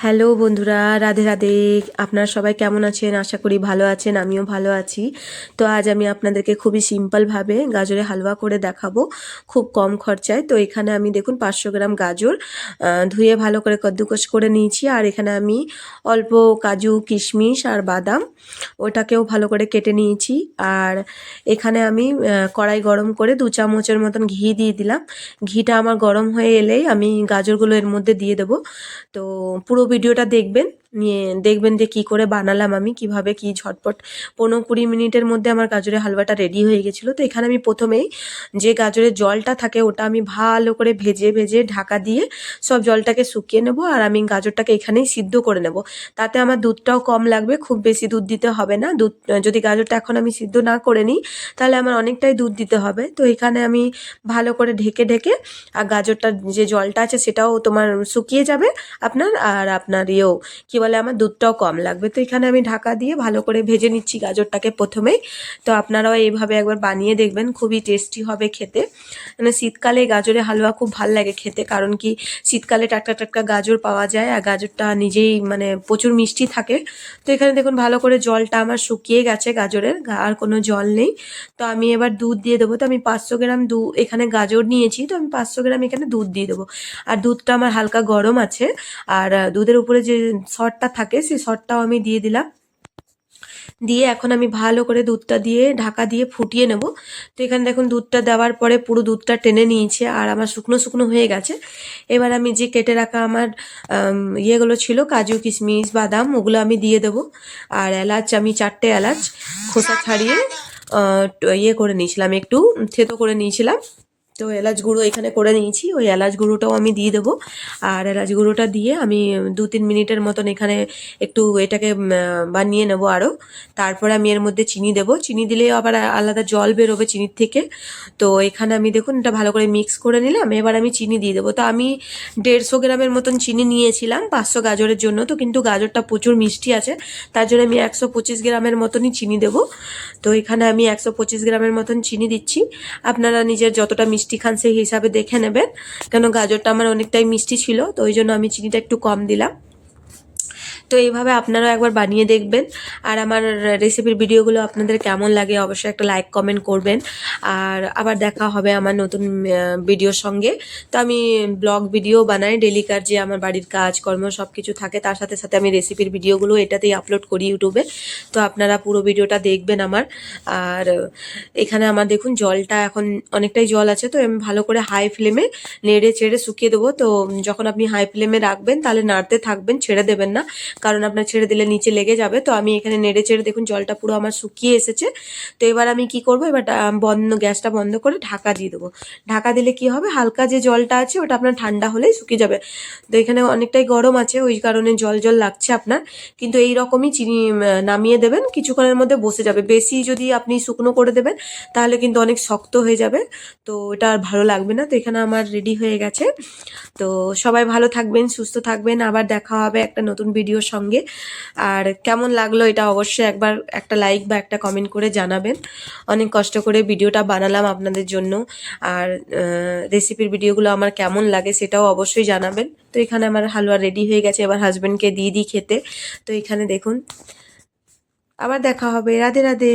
Hello বন্ধুরা, রাধে রাধে। আপনারা সবাই কেমন আছেন? আশা করি ভালো আছেন, আমিও ভালো আছি। তো আজ আমি আপনাদেরকে খুবই সিম্পলভাবে গাজরের হালুয়া করে দেখাবো, খুব কম খরচায়। তো এখানে আমি দেখুন 500 গ্রাম গাজর ধুয়ে ভালো করে কদ্দুকস করে নিয়েছি। আর এখানে আমি অল্প কাজু, কিশমিশ আর বাদাম ওটাকেও ভালো করে কেটে নিয়েছি। আর এখানে আমি কড়াই গরম করে 2 চামচের মতন ঘি দিয়ে দিলাম। ঘিটা আমার গরম হয়ে এলেই আমি গাজরগুলো এর মধ্যে দিয়ে দেবো। তো পুরো ভিডিওটা দেখবেন, নিয়ে দেখবেন যে কী করে বানালাম আমি, কিভাবে কি ঝটপট 15-20 মিনিটের মধ্যে আমার গাজরের হালুয়াটা রেডি হয়ে গেছিলো। তো এখানে আমি প্রথমেই যে গাজরের জলটা থাকে ওটা আমি ভালো করে ভেজে ভেজে ঢাকা দিয়ে সব জলটাকে শুকিয়ে নেব। আর আমি গাজরটাকে এখানেই সিদ্ধ করে নেব। তাতে আমার দুধটাও কম লাগবে, খুব বেশি দুধ দিতে হবে না। দুধ যদি গাজরটা এখন আমি সিদ্ধ না করে নিই তাহলে আমার অনেকটাই দুধ দিতে হবে। তো এখানে আমি ভালো করে ঢেকে ঢেকে আর গাজরটা যে জলটা আছে সেটাও তোমার শুকিয়ে যাবে আপনার। আর আপনার কি বলে, আমার দুধটাও কম লাগবে। তো এখানে আমি ঢাকা দিয়ে ভালো করে ভেজে নিচ্ছি গাজরটাকে প্রথমেই। তো আপনারাও এইভাবে একবার বানিয়ে দেখবেন, খুবই টেস্টি হবে খেতে। মানে শীতকালে গাজরের হালুয়া খুব ভাল লাগে খেতে, কারণ কি শীতকালে টাটকা টাটকা গাজর পাওয়া যায় আর গাজরটা নিজেই মানে প্রচুর মিষ্টি থাকে। তো এখানে দেখুন ভালো করে জলটা আমার শুকিয়ে গেছে গাজরের, আর কোনো জল নেই। তো আমি এবার দুধ দিয়ে দেবো। তো আমি 500 গ্রাম এখানে গাজর নিয়েছি, তো আমি 500 গ্রাম এখানে দুধ দিয়ে দেবো। আর দুধটা আমার হালকা গরম আছে। আর দুধের উপরে যে সরটা থাকে সেই সরটাও আমি দিয়ে দিলাম। দিয়ে এখন আমি ভালো করে দুধটা দিয়ে ঢাকা দিয়ে ফুটিয়ে নেব। তো এখানে দেখুন দুধটা দেওয়ার পরে পুরো দুধটা টেনে নিয়েছে আর আমার শুকনো শুকনো হয়ে গেছে। এবার আমি যে কেটে রাখা আমার ইয়েগুলো ছিল, কাজু, কিশমিশ, বাদাম, ওগুলো আমি দিয়ে দেবো। আর এলাচ আমি 4টে এলাচ খোসা ছাড়িয়ে ইয়ে করে নিয়েছিলাম, একটু থেতো করে নিয়েছিলাম। তো এলাচ গুঁড়ো এখানে করে নিয়েছি, ওই এলাচ গুঁড়োটাও আমি দিয়ে দেবো। আর এলাচ গুঁড়োটা দিয়ে আমি 2-3 মিনিটের মতন এখানে একটু এটাকে বানিয়ে নেবো আরও। তারপরে আমি এর মধ্যে চিনি দেবো। চিনি দিলে আবার আলাদা জল বেরোবে চিনির থেকে। তো এখানে আমি দেখুন এটা ভালো করে মিক্স করে নিলাম। এবার আমি চিনি দিয়ে দেবো। তো আমি 150 গ্রামের মতন চিনি নিয়েছিলাম 500 গাজরের জন্য। তো কিন্তু গাজরটা প্রচুর মিষ্টি আছে, তার জন্য আমি 125 গ্রামের মতনই চিনি দেবো। তো এখানে আমি 125 গ্রামের মতন চিনি দিচ্ছি। আপনারা নিজের যতটা মিষ্টি খান সেই হিসাবে দেখে নেবেন, কেন গাজরটা আমার অনেকটাই মিষ্টি ছিল, তো ওই জন্য আমি চিনিটা একটু কম দিলাম। তো এইভাবে আপনারাও একবার বানিয়ে দেখবেন। আর আমার রেসিপির ভিডিওগুলো আপনাদের কেমন লাগে অবশ্যই একটা লাইক কমেন্ট করবেন। আর আবার দেখা হবে আমার নতুন ভিডিওর সঙ্গে। তো আমি ব্লগ ভিডিও বানাই, ডেলিকার যে আমার বাড়ির কাজকর্ম সব কিছু থাকে, তার সাথে সাথে আমি রেসিপির ভিডিওগুলো এটাতেই আপলোড করি ইউটিউবে। তো আপনারা পুরো ভিডিওটা দেখবেন আমার। আর এখানে আমার দেখুন জলটা এখন অনেকটাই জল আছে, তো আমি ভালো করে হাই ফ্লেমে নেড়ে চেড়ে শুকিয়ে দেবো। তো যখন আপনি হাই ফ্লেমে রাখবেন তাহলে নাড়তে থাকবেন, ছেড়ে দেবেন না, কারণ আপনার ছেড়ে দিলে নিচে লেগে যাবে। তো আমি এখানে নেড়ে চেড়ে দেখুন জলটা পুরো আমার শুকিয়ে এসেছে। তো এবার আমি কি করব, এবার গ্যাসটা বন্ধ করে ঢাকা দিয়ে দেবো। ঢাকা দিলে কি হবে, হালকা যে জলটা আছে ওটা আপনার ঠান্ডা হলেই শুকিয়ে যাবে। তো এখানে অনেকটাই গরম আছে, ওই কারণে জল জল লাগছে আপনার। কিন্তু এই রকমই চিনি নামিয়ে দেবেন, কিছুক্ষণের মধ্যে বসে যাবে। বেশি যদি আপনি শুকনো করে দেবেন তাহলে কিন্তু অনেক শক্ত হয়ে যাবে, তো এটা আর ভালো লাগবে না। তো এখানে আমার রেডি হয়ে গেছে। তো সবাই ভালো থাকবেন, সুস্থ থাকবেন, আবার দেখা হবে একটা নতুন ভিডিওর সঙ্গে। আর কেমন লাগলো এটা অবশ্যই একবার একটা লাইক বা একটা কমেন্ট করে জানাবেন। অনেক কষ্ট করে ভিডিওটা বানালাম আপনাদের জন্য। আর রেসিপির ভিডিওগুলো আমার কেমন লাগে সেটাও অবশ্যই জানাবেন। তো এখানে আমার হালুয়া রেডি হয়ে গেছে, এবার হাজব্যান্ডকে দিয়ে দিই খেতে। তো এখানে দেখুন, আবার দেখা হবে। রাধে রাধে।